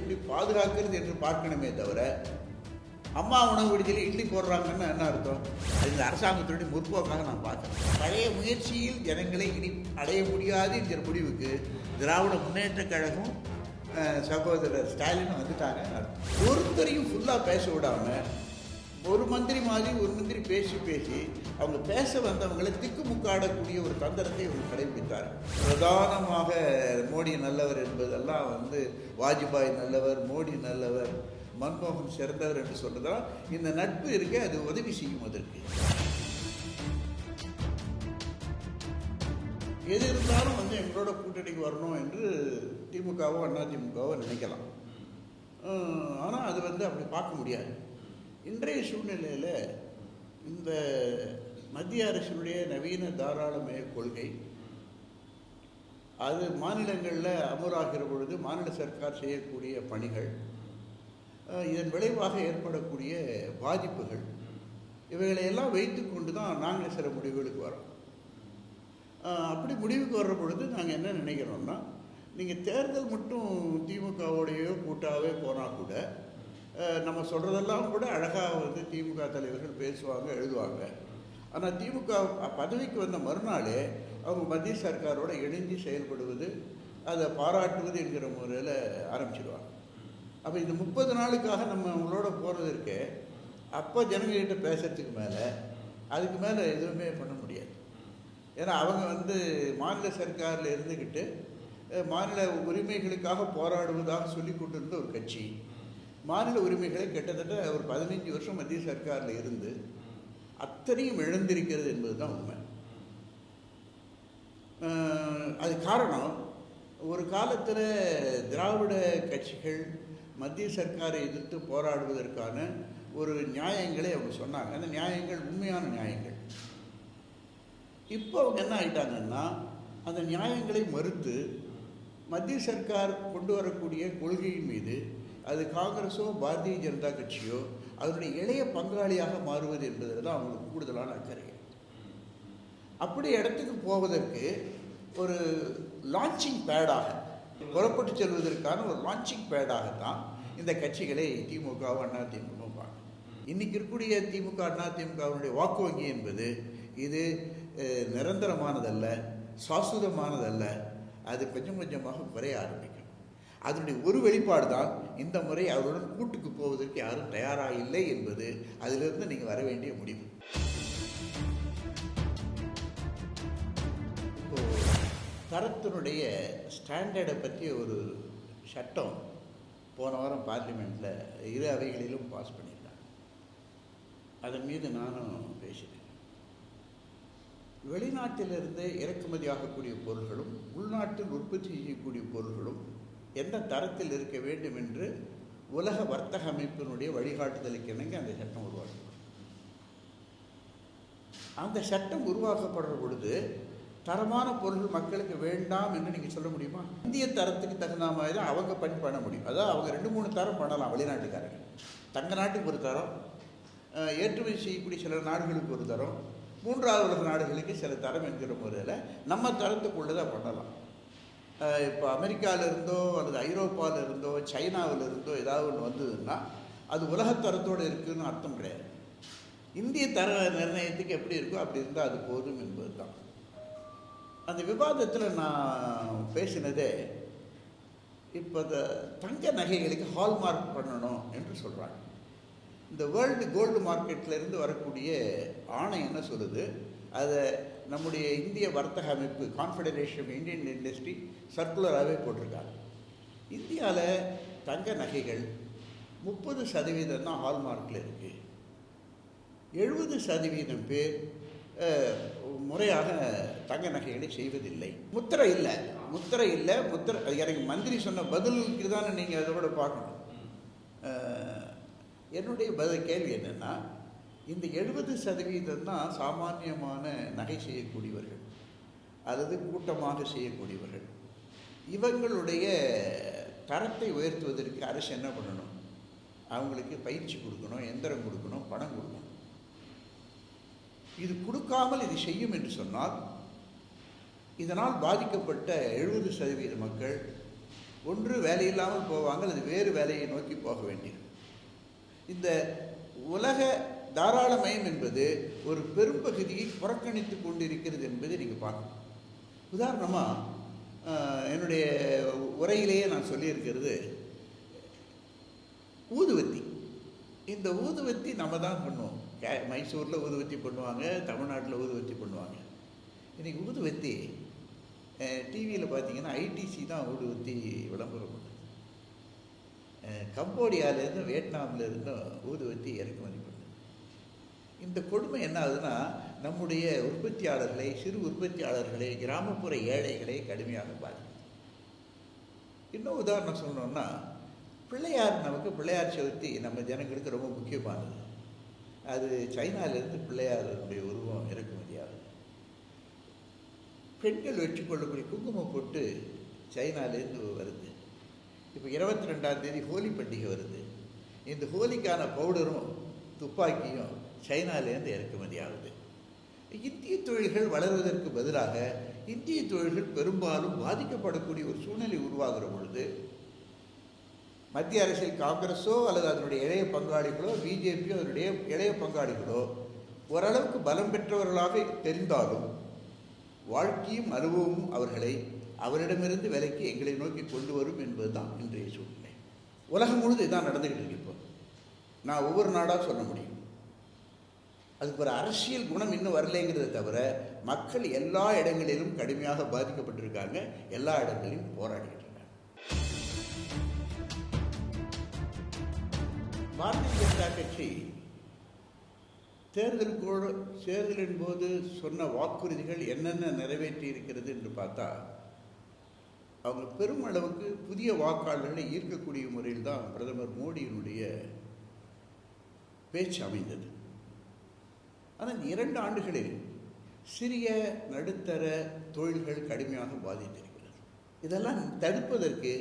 எப்படி பாதுகாக்கிறது என்று பார்க்கணுமே தவிர, அம்மா உணவு விடுதியில் இட்லி போடுறாங்கன்னு என்ன அர்த்தம்? அது இந்த அரசாங்கத்தினுடைய முற்போக்காக நான் பார்க்குறேன். பழைய முயற்சியில் ஜனங்களை இனி அடைய முடியாது என்கிற முடிவுக்கு திராவிட முன்னேற்றக் கழகம் சகோதரர் ஸ்டாலின் வந்துட்டாங்க. ஒருத்தரையும் ஃபுல்லாக பேச விடாமல் ஒரு மந்திரி பேசி அவங்க பேச வந்தவங்களை திக்குமுக்காடக்கூடிய ஒரு தந்திரத்தை இவங்க கடைபிடித்தார். பிரதானமாக மோடி நல்லவர் என்பதெல்லாம் வாஜ்பாய் நல்லவர், மோடி நல்லவர், மன்மோகன் சிறந்தவர் என்று சொல்றதால் இந்த நட்பு இருக்க அது உதவி செய்யும். அதற்கு எது இருந்தாலும் எங்களோட கூட்டணிக்கு வரணும் என்று திமுகவோ அதிமுகவோ நினைக்கலாம். ஆனால் அது அப்படி பார்க்க முடியாது. இன்றைய சூழ்நிலையில் இந்த மத்திய அரசினுடைய நவீன தாராளமய கொள்கை அது மாநிலங்களில் அமலாகிற பொழுது மாநில சர்க்கார் செய்யக்கூடிய பணிகள், இதன் விளைவாக ஏற்படக்கூடிய பாதிப்புகள், இவைகளையெல்லாம் வைத்து கொண்டு தான் நாங்கள் சில முடிவுகளுக்கு வரோம். அப்படி முடிவுக்கு வர்ற பொழுது நாங்கள் என்ன நினைக்கிறோம்னா, நீங்கள் தேர்தல் மட்டும் திமுகவோடையோ கூட்டாகவே போனால் கூட நம்ம சொல்கிறதெல்லாம் கூட அழகாக திமுக தலைவர்கள் பேசுவாங்க, எழுதுவாங்க. ஆனால் திமுக பதவிக்கு வந்த மறுநாளே அவங்க மத்திய சர்க்காரோட இணைஞ்சு செயல்படுவது, அதை பாராட்டுவது என்கிற முறையில் ஆரம்பிச்சிடுவாங்க. அப்போ இந்த 30 நாளுக்காக நம்ம அவங்களோட போகிறது இருக்கே, அப்போ ஜனங்கள்கிட்ட பேசுறதுக்கு மேலே அதுக்கு மேலே எதுவுமே பண்ண முடியாது. ஏன்னா அவங்க மாநில சர்க்காரில் இருந்துக்கிட்டு மாநில உரிமைகளுக்காக போராடுவதாக சொல்லி கொண்டிருந்த ஒரு கட்சி, மாநில உரிமைகளை கிட்டத்தட்ட ஒரு 15 வருஷம் மத்திய சர்க்காரில் இருந்து அத்தனையும் இழந்திருக்கிறது என்பது தான் உண்மை. அது காரணம், ஒரு காலத்தில் திராவிட கட்சிகள் மத்திய சர்க்காரை எதிர்த்து போராடுவதற்கான ஒரு நியாயங்களை அவங்க சொன்னாங்க. அந்த நியாயங்கள் உண்மையான நியாயங்கள். இப்போ அவங்க என்ன ஆகிட்டாங்கன்னா, அந்த நியாயங்களை மறுத்து மத்திய சர்க்கார் கொண்டு வரக்கூடிய கொள்கையின் மீது அது காங்கிரஸோ பாரதிய ஜனதா கட்சியோ அதனுடைய இளைய பங்காளியாக மாறுவது என்பதில் தான் அவங்களுக்கு கூடுதலான அக்கறை. அப்படி இடத்துக்கு போவதற்கு ஒரு லான்ச்சிங் பேடாக, புறப்பட்டு செல்வதற்கான ஒரு லான்ச்சிங் பேடாகத்தான் இந்த கட்சிகளை திமுகவும் அதிமுகவும் பார்க்கணும். இன்றைக்கி இருக்கக்கூடிய திமுக அதிமுகவுடைய வாக்கு வங்கி என்பது இது நிரந்தரமானதல்ல, சாஸ்வதமானதல்ல. அது கொஞ்சம் கொஞ்சமாக குறைய ஆரம்பிக்கும். அதனுடைய ஒரு வெளிப்பாடு தான் இந்த முறை அவருடன் கூட்டுக்கு போவதற்கு யாரும் தயாராக இல்லை என்பது. அதிலிருந்து நீங்கள் வர வேண்டிய முடிவு. இப்போது தரத்தினுடைய ஸ்டாண்டர்டை பற்றிய ஒரு சட்டம் போன வாரம் பார்லிமெண்ட்டில் இரு அவைகளிலும் பாஸ் பண்ணியிருக்காங்க. அதன் மீது நானும் பேசினேன். வெளிநாட்டிலிருந்து இறக்குமதி ஆகக்கூடிய பொருள்களும் உள்நாட்டில் உற்பத்தி செய்யக்கூடிய பொருள்களும் எந்த தரத்தில் இருக்க வேண்டும் என்று உலக வர்த்தக அமைப்பினுடைய வழிகாட்டுதலுக்கு இணங்க அந்த சட்டம் உருவாக்கப்படும். அந்த சட்டம் உருவாக்கப்படுற பொழுது தரமான பொருள் மக்களுக்கு வேண்டாம் என்று நீங்கள் சொல்ல முடியுமா? இந்திய தரத்துக்கு தகுந்த மாதிரி தான் அவங்க பண்ண முடியும். அதாவது அவங்க 2-3 தரம் பண்ணலாம். வெளிநாட்டுக்காரங்க தங்க நாட்டுக்கு ஒரு தரம், ஏற்றுமதி செய்யக்கூடிய சில நாடுகளுக்கு ஒரு தரம், 3வது உலக நாடுகளுக்கு சில தரம் என்கிற முறையில் நம்ம தரத்துக்குள்ளே தான் பண்ணலாம். இப்போ அமெரிக்காவிலிருந்தோ அல்லது ஐரோப்பாவிலிருந்தோ சைனாவிலிருந்தோ ஏதாவது ஒன்று வந்ததுன்னா அது உலகத்தரத்தோடு இருக்குதுன்னு அர்த்தம் கிடையாது. இந்திய தர நிர்ணயத்துக்கு எப்படி இருக்கோ அப்படி இருந்தால் அது போதும் என்பது தான். அந்த விவாதத்தில் நான் பேசினதே, இப்போ தங்க நகைகளுக்கு ஹால்மார்க் பண்ணணும் என்று சொல்கிறாங்க. இந்த வேர்ல்டு கோல்டு மார்க்கெட்லேருந்து வரக்கூடிய ஆணை என்ன சொல்லுது, அதை நம்முடைய இந்திய வர்த்தக அமைப்பு கான்ஃபெடரேஷன் ஆஃப் இந்தியன் இண்டஸ்ட்ரி சர்க்குலராகவே போட்டிருக்காங்க. இந்தியாவில் தங்க நகைகள் 30% தான் ஹால்மார்க்கில் இருக்குது. 70% பேர் முறையாக தங்க நகைகளை செய்வதில்லை. முத்திரை இல்லை. எனக்கு மந்திரி சொன்ன பதிலுக்கு தானே நீங்கள் அதோட பார்க்கணும். என்னுடைய கேள்வி என்னென்னா, இந்த 70% தான் சாமானியமான நகை செய்யக்கூடியவர்கள் அல்லது கூட்டமாக செய்யக்கூடியவர்கள். இவங்களுடைய தரத்தை உயர்த்துவதற்கு அரசு என்ன பண்ணணும்? அவங்களுக்கு பயிற்சி கொடுக்கணும், எந்திரம் கொடுக்கணும், பணம் கொடுக்கணும். இது கொடுக்காமல் இது செய்யும் என்று சொன்னால், இதனால் பாதிக்கப்பட்ட 70% மக்கள் ஒன்று வேலையில்லாமல் போவாங்க, அல்லது வேறு வேலையை நோக்கி போக வேண்டியது. இந்த உலக தாராளமயம் என்பது ஒரு பெரும்பகுதியை புறக்கணித்து கொண்டிருக்கிறது என்பதை நீங்கள் பார்க்கணும். உதாரணமாக என்னுடைய உரையிலேயே நான் சொல்லியிருக்கிறது ஊதுவத்தி. இந்த ஊதுவத்தி நம்ம தான் பண்ணுவோம். மைசூரில் ஊதுவத்தி பண்ணுவாங்க, தமிழ்நாட்டில் ஊதுவத்தி பண்ணுவாங்க. இன்றைக்கி ஊதுவத்தி டிவியில் பார்த்தீங்கன்னா ஐடிசி தான் ஊதுவத்தி விளம்பரம் பண்ணுது. கம்போடியாவிலேருந்து வியட்நாமிலேருந்தும் ஊதுவத்தி இறக்குமதி பண்ணுது. இந்த கொடுமை என்ன ஆகுதுன்னா, நம்முடைய உற்பத்தியாளர்களை, சிறு உற்பத்தியாளர்களை, கிராமப்புற ஏழைகளை கடுமையாக பாதிக்குது. இன்னும் உதாரணம் சொல்லணும்னா, பிள்ளையார், நமக்கு பிள்ளையார் சதுர்த்தி நம்ம ஜனங்களுக்கு ரொம்ப முக்கியமானது. அது சைனாவிலேருந்து பிள்ளையாருடைய உருவம் இறக்குமதி ஆகுது. பெண்கள் வெற்றிக்கொள்ளக்கூடிய குங்குமம் போட்டு சைனாலேருந்து வருது. இப்போ 22ஆம் தேதி ஹோலி பண்டிகை வருது. இந்த ஹோலிக்கான பவுடரும் துப்பாக்கியும் சைனாலேருந்து இறக்குமதி ஆகுது. இந்திய தொழில்கள் வளர்வதற்கு பதிலாக இந்திய தொழில்கள் பெரும்பாலும் பாதிக்கப்படக்கூடிய ஒரு சூழ்நிலை உருவாகிற பொழுது மத்திய அரசியல் காங்கிரஸோ அல்லது அதனுடைய இளைய பங்காளிகளோ, பிஜேபியோ அதனுடைய இளைய பங்காளிகளோ ஓரளவுக்கு பலம் பெற்றவர்களாக தெரிந்தாலும் வாழ்க்கையும் அனுபவமும் அவர்களை அவரிடமிருந்து விலைக்கு எங்களை நோக்கி கொண்டு வரும் என்பதுதான் இன்றைய சூழ்நிலை. உலகம் முழுது இதான் நடந்துகிட்டு இருக்கு. இப்போ நான் ஒவ்வொரு நாடாக சொல்ல முடியும். அதுக்கு ஒரு அரசியல் குணம் இன்னும் வரலைங்கிறத தவிர மக்கள் எல்லா இடங்களிலும் கடுமையாக பாதிக்கப்பட்டிருக்காங்க, எல்லா இடங்களிலும் போராடிக்கிட்டு இருக்காங்க. பாரதிய ஜனதா கட்சி தேர்தலின் போது சொன்ன வாக்குறுதிகள் என்னென்ன நிறைவேற்றி இருக்கிறது என்று பார்த்தா, அவங்க பெருமளவுக்கு புதிய வாக்காளர்களை ஈர்க்கக்கூடிய முறையில் தான் பிரதமர் மோடியினுடைய பேச்சு அமைந்தது. ஆனால் இந்த 2 ஆண்டுகளில் சிறிய நடுத்தர தொழில்கள் கடுமையாக பாதித்திருக்கிறது. இதெல்லாம் தடுப்பதற்கு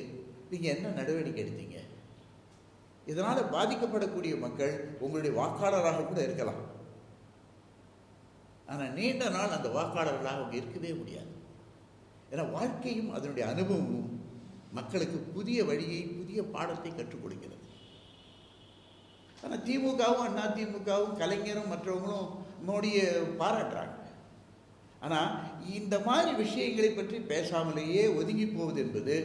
நீங்கள் என்ன நடவடிக்கை எடுத்தீங்க? இதனால் பாதிக்கப்படக்கூடிய மக்கள் உங்களுடைய வாக்காளராக கூட இருக்கலாம். ஆனால் நீண்ட நாள் அந்த வாக்காளர்களாக அவங்க இருக்கவே முடியாது. ஏன்னா வாழ்க்கையும் அதனுடைய அனுபவமும் மக்களுக்கு புதிய வழியை, புதிய பாடத்தை கற்றுக் கொடுக்கிறது. ஆனால் திமுகவும் அதிமுகவும் கலைஞரும் மற்றவங்களும் மோடியை பாராட்டுறாங்க. ஆனால் இந்த மாதிரி விஷயங்களை பற்றி பேசாமலேயே ஒதுங்கி போவது என்பது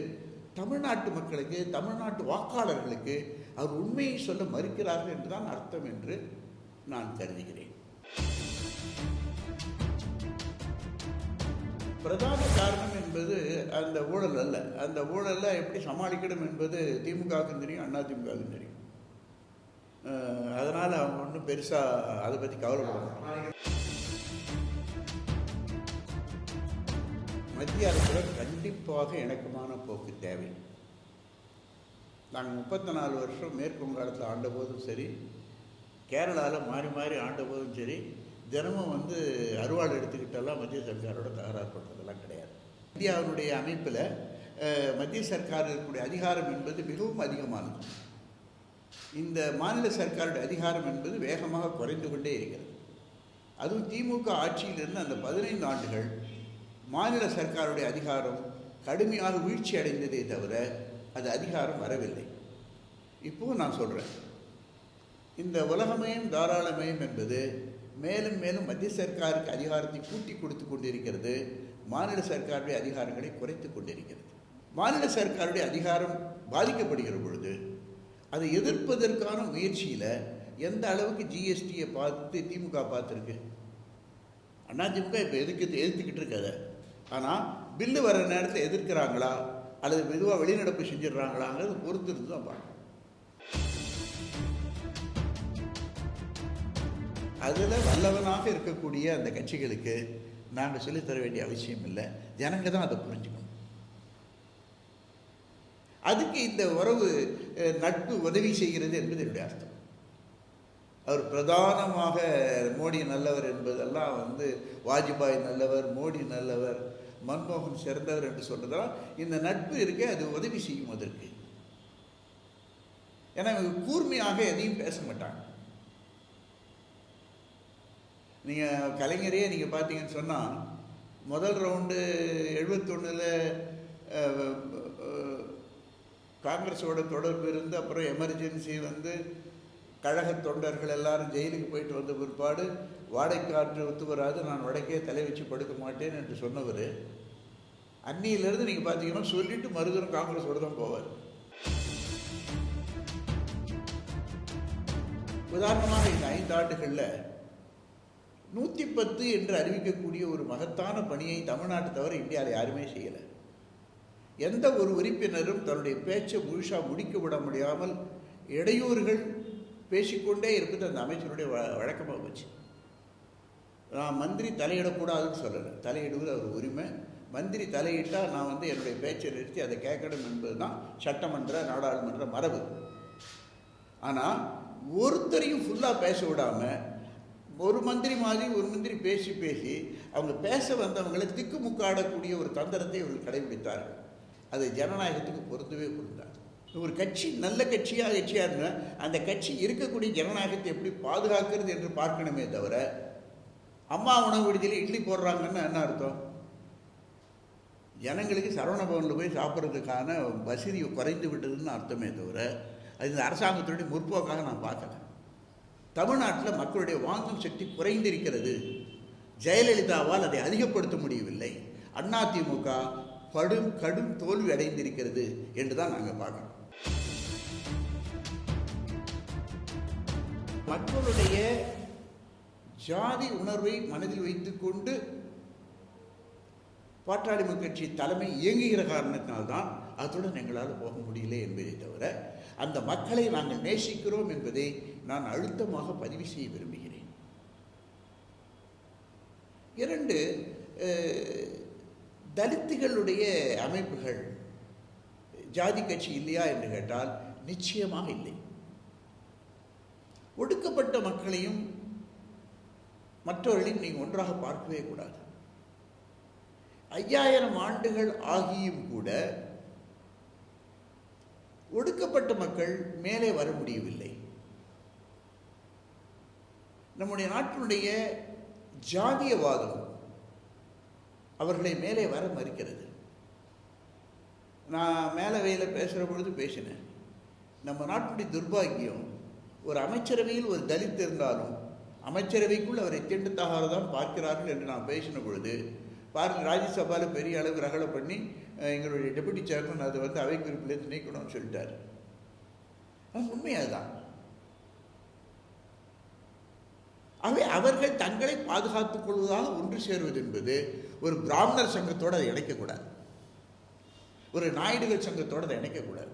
தமிழ்நாட்டு மக்களுக்கு, தமிழ்நாட்டு வாக்காளர்களுக்கு அவர் உண்மையை சொல்ல மறுக்கிறார்கள் என்றுதான் அர்த்தம் என்று நான் கருதுகிறேன். பிரதான காரணம் என்பது அந்த ஊழல் அல்ல. அந்த ஊழலை எப்படி சமாளிக்கணும் என்பது திமுகவுக்கும் தெரியும், அதிமுகவுக்கும் தெரியும். அதனால் அவங்க ஒன்றும் பெருசாக அதை பற்றி கவலைப்பட மாட்டாங்க. மத்திய அரசுடன் கண்டிப்பாக இணக்கமான போக்கு தேவை. நாங்கள் 34 வருஷம் மேற்கு வங்காளத்தில் ஆண்டபோதும் சரி, கேரளாவில் மாறி மாறி ஆண்டபோதும் சரி, தினமும் அருவாள் எடுத்துக்கிட்டெல்லாம் மத்திய சர்க்காரோட தகராறு பண்ணுறதெல்லாம் கிடையாது. இந்தியாவினுடைய அமைப்பில் மத்திய சர்க்காருடைய அதிகாரம் என்பது மிகவும் அதிகமானது. இந்த மாநில சர்க்காருடைய அதிகாரம் என்பது வேகமாக குறைந்து கொண்டே இருக்கிறது. அதுவும் திமுக ஆட்சியிலிருந்து அந்த 15 ஆண்டுகள் மாநில சர்க்காருடைய அதிகாரம் கடுமையாக வீழ்ச்சி அடைந்ததே தவிர அது அதிகாரம் வரவில்லை. இப்போது நான் சொல்கிறேன், இந்த உலகமயம் தாராளமயம் என்பது மேலும் மேலும் மத்திய சர்க்காருக்கு அதிகாரத்தை கூட்டி கொடுத்து கொண்டிருக்கிறது, மாநில சர்க்காருடைய அதிகாரங்களை குறைத்து கொண்டிருக்கிறது. மாநில சர்க்காருடைய அதிகாரம் பாதிக்கப்படுகிற பொழுது அதை எதிர்ப்பதற்கான முயற்சியில் எந்த அளவுக்கு ஜிஎஸ்டியை பார்த்து திமுக பார்த்துருக்கு. அதிமுக இப்போ எதிர்த்துக்கிட்டு இருக்காது. ஆனால் பில்லு வர நேரத்தில் எதிர்க்கிறாங்களா அல்லது மெதுவாக வெளிநடப்பு செஞ்சிடறாங்களாங்கிறது பொறுத்து இருந்து தான் பார்க்கணும். அதில் வல்லவனாக இருக்கக்கூடிய அந்த கட்சிகளுக்கு நாங்கள் சொல்லித்தர வேண்டிய அவசியம் இல்லை, ஜனங்க தான் அதை புரிஞ்சுக்கணும். அதுக்கு இந்த உறவு நட்பு உதவி செய்கிறது என்பது என்னுடைய அர்த்தம். அவர் பிரதானமாக மோடி நல்லவர் என்பதெல்லாம் வாஜ்பாய் நல்லவர், மோடி நல்லவர், மன்மோகன் சிறந்தவர் என்று சொல்றதெல்லாம் இந்த நட்பு இருக்கே அது உதவி செய்யும் அதற்கு. ஏன்னா இவங்க கூர்மையாக எதையும் பேச மாட்டாங்க. நீங்கள் கலைஞரையே நீங்கள் பார்த்தீங்கன்னு சொன்னால் முதல் ரவுண்டு 71 காங்கிரஸோட தொடர்பு இருந்து அப்புறம் எமர்ஜென்சி வந்து கழக தொண்டர்கள் எல்லாரும் ஜெயிலுக்கு போயிட்டு வந்த பிற்பாடு வாடைக்காற்று ஒத்து வராது, நான் வடக்கே தலை வச்சு படுக்க மாட்டேன் என்று சொன்னவர் அன்னியிலிருந்து நீங்கள் பார்த்தீங்கன்னா சொல்லிட்டு மறுதினம் காங்கிரஸோடு தான் போவார். உதாரணமாக இந்த 5 ஆண்டுகளில் 110 என்று அறிவிக்கக்கூடிய ஒரு மகத்தான பணியை தமிழ்நாட்டை தவிர இந்தியாவில் யாருமே செய்யலை. எந்த ஒரு உறுப்பினரும் தன்னுடைய பேச்சை முழுசாக முடிக்க விட முடியாமல் இடையூறுகள் பேசிக்கொண்டே இருப்பது அந்த அமைச்சருடைய வழக்கமாக போச்சு. நான் மந்திரி தலையிடக்கூடாதுன்னு சொல்லலை, தலையிடுவது அவர் உரிமை. மந்திரி தலையிட்டால் நான் வந்து என்னுடைய பேச்சை நிறுத்தி அதை கேட்கணும் என்பது தான் சட்டமன்ற நாடாளுமன்ற மரபு. ஆனால் ஒருத்தரையும் ஃபுல்லாக பேச விடாமல் ஒரு மந்திரி மாதிரி ஒரு மந்திரி பேசி பேசி அவங்க பேச வந்தவங்களை திக்குமுக்காடக்கூடிய ஒரு தந்திரத்தை அவர்கள் கடைபிடித்தார்கள். அது ஜனநாயகத்துக்கு பொருந்தவே பொருந்தாது. ஒரு கட்சி நல்ல கட்சியாக இருந்தால் அந்த கட்சி இருக்கக்கூடிய ஜனநாயகத்தை எப்படி பாதுகாக்கிறது என்று பார்க்கணுமே தவிர, அம்மா உணவு விடுதியில் இட்லி போடுறாங்கன்னு என்ன அர்த்தம்? ஜனங்களுக்கு சரவண பவனில் போய் சாப்பிட்றதுக்கான வசதி குறைந்து விட்டதுன்னு அர்த்தமே தவிர, அது இந்த அரசாங்கத்தினுடைய முற்போக்காக நான் பார்க்கல. தமிழ்நாட்டில் மக்களுடைய வாங்கும் சக்தி குறைந்திருக்கிறது. ஜெயலலிதாவால் அதை அதிகப்படுத்த முடியவில்லை. அதிமுக கடும் தோல்வி அடைந்திருக்கிறது என்று தான் நாங்கள் பார்க்கணும். மக்களுடைய ஜாதி உணர்வை மனதில் வைத்துக்கொண்டு பாட்டாளி மக்கள் கட்சி தலைமை இயங்குகிற காரணத்தினால்தான் அதுடன் எங்களால் போக முடியல என்பதை தவிர, அந்த மக்களை நாங்கள் நேசிக்கிறோம் என்பதை நான் அழுத்தமாக பதிவு செய்ய விரும்புகிறேன். 2, தலித்துகளுடைய அமைப்புகள் ஜாதி கட்சி இல்லையா என்று கேட்டால் நிச்சயமாக இல்லை. ஒடுக்கப்பட்ட மக்களையும் மற்றவர்களையும் நீங்கள் ஒன்றாக பார்க்கவே கூடாது. 5000 ஆண்டுகள் ஆகியும் கூட ஒடுக்கப்பட்ட மக்கள் மேலே வர முடியவில்லை. நம்முடைய நாட்டினுடைய ஜாதியவாதம் அவர்களை மேலே வர மறுக்கிறது. நான் மேலவையில் பேசுகிற பொழுது பேசினேன். நம்ம நாட்டுடைய துர்பாக்கியம், ஒரு அமைச்சரவையில் ஒரு தலித் இருந்தாலும் அமைச்சரவைக்குள் அவரை தீண்டத்தகாக தான் பார்க்கிறார்கள் என்று நான் பேசின பொழுது, பாருங்கள், ராஜ்யசபாவில் பெரிய அளவு ரகலை பண்ணி எங்களுடைய டெபுட்டி சேர்மன் அதை வந்து அவை குறிப்பிலேருந்து நீக்கணும்னு சொல்லிட்டார். அது உண்மையாதான். அவர்கள் தங்களை பாதுகாத்துக் கொள்வதாக ஒன்று சேருவது என்பது ஒரு பிராமணர் சங்கத்தோடு அதை இணைக்கக்கூடாது, ஒரு நாயுடுகள் சங்கத்தோடு அதை இணைக்கக்கூடாது,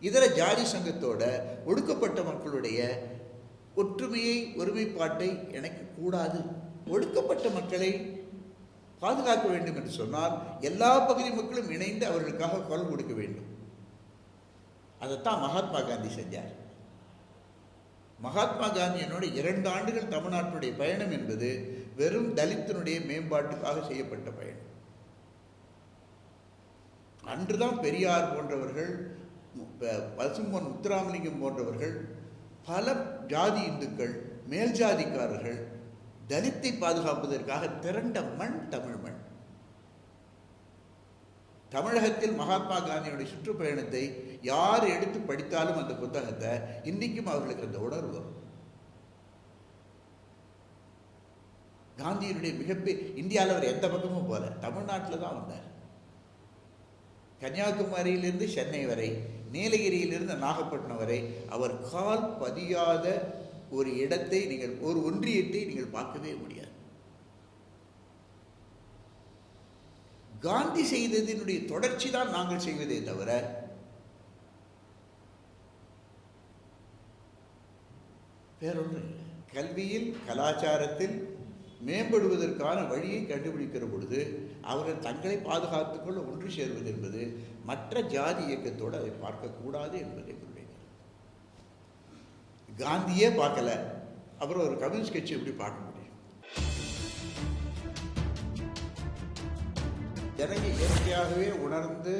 இதர ஜாதி சங்கத்தோட ஒடுக்கப்பட்ட மக்களுடைய ஒற்றுமையை ஒருமைப்பாட்டை இணைக்கக்கூடாது. ஒடுக்கப்பட்ட மக்களை பாதுகாக்க வேண்டும் என்று சொன்னால் எல்லா பகுதி மக்களும் இணைந்து அவர்களுக்காக குரல் கொடுக்க வேண்டும். அதைத்தான் மகாத்மா காந்தி செஞ்சார். மகாத்மா காந்தியினுடைய 2 ஆண்டுகள் தமிழ்நாட்டுடைய பயணம் என்பது வெறும் தலித்தினுடைய மேம்பாட்டுக்காக செய்யப்பட்ட பயணம். அன்றுதான் பெரியார் போன்றவர்கள், பசும்பொன் முத்துராமலிங்கம் போன்றவர்கள், பல ஜாதி இந்துக்கள், மேல் ஜாதிக்காரர்கள் தலித்தை பாதுகாப்பதற்காக திரண்ட மண் தமிழ் மண். தமிழகத்தில் மகாத்மா காந்தியுடைய சுற்றுப்பயணத்தை யார் எடுத்து படித்தாலும் அந்த புத்தகத்தை இன்றைக்கும் அவர்களுக்கு அந்த உணர்வு வரும். காந்தியினுடைய மிகப்பெரிய இந்தியாவில் அவர் எந்த பக்கமும் போல, தமிழ்நாட்டில் தான் வந்தார். கன்னியாகுமரியிலிருந்து சென்னை வரை, நீலகிரியிலிருந்து நாகப்பட்டினம் வரை அவர் கால் பதியாத ஒரு இடத்தை நீங்கள், ஒரு ஒன்றியத்தை நீங்கள் பார்க்கவே முடியாது. காந்தி செய்ததினுடைய தொடர்ச்சி தான் நாங்கள் செய்வதே தவிர வேறொன்று இல்லை. கல்வியில், கலாச்சாரத்தில் மேம்படுவதற்கான வழியை கண்டுபிடிக்கிற பொழுது அவர்கள் தங்களை பாதுகாத்துக் கொள்ள ஒன்று சேர்வது என்பது மற்ற ஜாதி இயக்கத்தோடு அதை பார்க்கக்கூடாது என்பதை காந்தியே பார்க்கல, அப்புறம் ஒரு கம்யூனிஸ்ட் கட்சி எப்படி பார்க்க முடியும்? ஜனங்க இயற்கையாகவே உணர்ந்து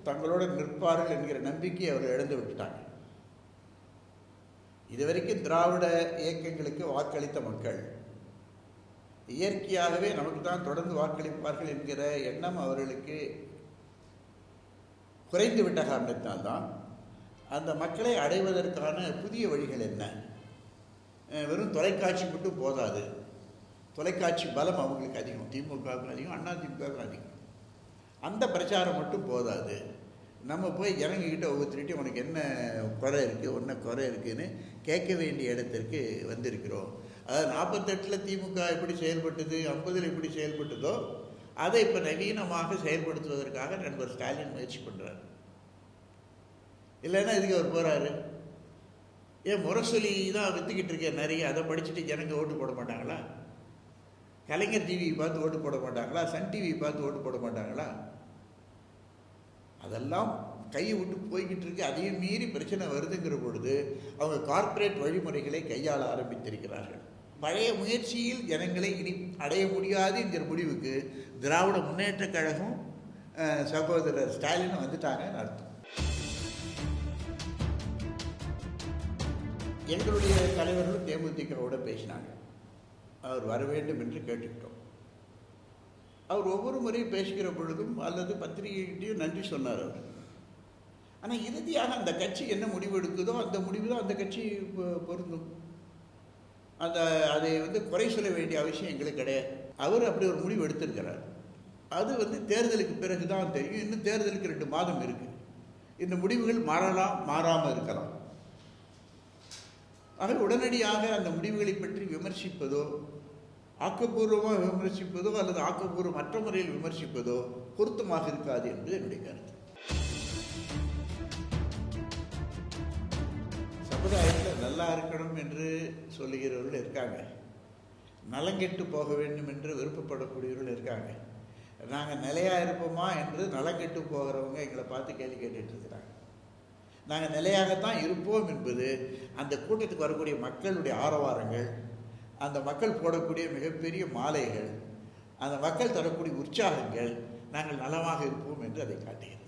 தங்களோட நிற்பார்கள் என்கிற நம்பிக்கையை அவர்கள் இழந்து விட்டுட்டாங்க. இதுவரைக்கும் திராவிட இயக்கங்களுக்கு வாக்களித்த மக்கள் இயற்கையாகவே நமக்கு தான் தொடர்ந்து வாக்களிப்பார்கள் என்கிற எண்ணம் அவர்களுக்கு குறைந்து விட்ட காரணத்தினால்தான் அந்த மக்களை அடைவதற்கான புதிய வழிகள் என்ன? வெறும் தொலைக்காட்சி மட்டும் போதாது. தொலைக்காட்சி பலம் அவங்களுக்கு அதிகம், திமுகவுக்கு அதிகம், அண்ணா திமுகவுக்கு அதிகம். அந்த பிரச்சாரம் மட்டும் போதாது. நம்ம போய் ஜனங்கக்கிட்ட ஒவ்வொருத்தருகிட்டையும் உனக்கு என்ன குறை இருக்குது, ஒன்றை குறை இருக்குதுன்னு கேட்க வேண்டிய இடத்திற்கு வந்திருக்கிறோம். அதாவது 48 திமுக எப்படி செயல்பட்டது, 50 எப்படி செயல்பட்டதோ அதை இப்போ நவீனமாக செயல்படுத்துவதற்காக நண்பர் ஸ்டாலின் முயற்சி பண்ணுறாரு. இல்லைன்னா இதுக்கு அவர் போகிறாரு. ஏன் முரசொலி தான் விற்றுக்கிட்டு இருக்கேன் நிறைய, அதை படிச்சுட்டு ஜனங்க ஓட்டு போட மாட்டாங்களா? கலைஞர் டிவி பார்த்து ஓட்டு போட மாட்டாங்களா? சன் டிவி பார்த்து ஓட்டு போட மாட்டாங்களா? அதெல்லாம் கையை விட்டு போய்கிட்டு இருக்கு. அதையும் மீறி பிரச்சனை வருதுங்கிற பொழுது அவங்க கார்ப்பரேட் வழிமுறைகளை கையாள ஆரம்பித்திருக்கிறார்கள். பழைய முயற்சியில் ஜனங்களை இனி அடைய முடியாது என்கிற முடிவுக்கு திராவிட முன்னேற்ற கழகம் சகோதரர் ஸ்டாலின் வந்துட்டாங்கன்னு அர்த்தம். எங்களுடைய தலைவர்களும் தேமுதிகவோட பேசினாங்க. அவர் வர வேண்டும் என்று கேட்டுக்கிட்டோம். அவர் ஒவ்வொரு முறையும் பேசுகிற பொழுதும் அல்லது பத்திரிகைகிட்டையும் நன்றி சொன்னார் அவர். ஆனால் இறுதியாக அந்த கட்சி என்ன முடிவு எடுக்குதோ அந்த முடிவு தான் அந்த கட்சி பொருந்தும். அதை குறை சொல்ல வேண்டிய அவசியம் எங்களுக்கு கிடையாது. அவர் அப்படி ஒரு முடிவு எடுத்திருக்கிறார். அது தேர்தலுக்கு பிறகு தான் தெரியும். இன்னும் தேர்தலுக்கு 2 மாதம் இருக்குது. இந்த முடிவுகள் மாறலாம், மாறாமல் இருக்கலாம். ஆக உடனடியாக அந்த முடிவுகளை பற்றி விமர்சிப்பதோ, ஆக்கப்பூர்வமாக விமர்சிப்பதோ அல்லது ஆக்கப்பூர்வமற்ற முறையில் விமர்சிப்பதோ பொருத்தமாக இருக்காது என்பது என்னுடைய கருத்து. சமுதாயத்தில் நல்லா இருக்கணும் என்று சொல்லுகிறவர்கள் இருக்காங்க, நலங்கெட்டு போக வேண்டும் என்று விருப்பப்படக்கூடியவர்கள் இருக்காங்க. நாங்கள் நிலையாக இருப்போமா என்று நலங்கெட்டு போகிறவங்க எங்களை பார்த்து கேள்வி கேட்டுட்டு இருக்கிறாங்க. நாங்கள் நிலையாகத்தான் இருப்போம் என்பது அந்த கூட்டத்துக்கு வரக்கூடிய மக்களுடைய ஆரவாரங்கள், அந்த மக்கள் போடக்கூடிய மிகப்பெரிய மாலைகள், அந்த மக்கள் தரக்கூடிய உற்சாகங்கள் நாங்கள் நலமாக இருப்போம் என்று அதை காட்டுகிறது.